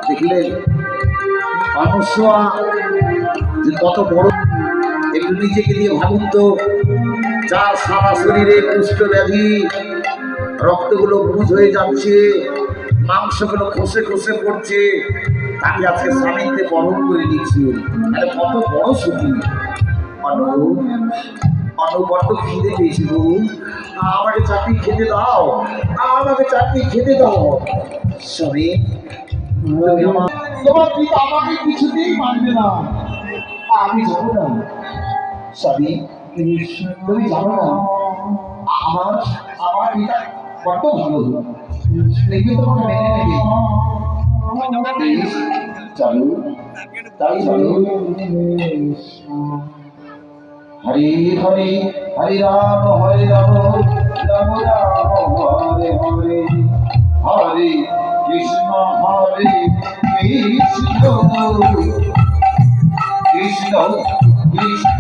দেখলেন মানুষরা যে কত বড়, একটু নিজেকে দিয়ে ভাবুন তো, যার সারা শরীরে কুষ্ঠ ব্যাধি, রক্তগুলো বুঝ হয়ে যাচ্ছে, মাংসগুলো খসে খসে পড়ছে, তাকে আজকে স্বামীতে বরণ করে দিচ্ছি। কত বড় সুখী। বড্ড খিদে পেয়েছি গো, আমাকে চাকরি খেতে দাও, আমাকে চাকরি খেতে দাও। স্বামী, তোমার পিতা আমাকে কিছুতেই মানবে না, আমি যাবো না। স্বামী, তুমি জানো না আমার আমার পিতা বড্ড ভালো, দেখবে তোমাকে মেনে নেবে। চলো তাই চলো। হরে হরে হরে রাম রাম রাম হরে হরে, হরে কৃষ্ণ কৃষ্ণ কৃষ্ণ কৃষ্ণ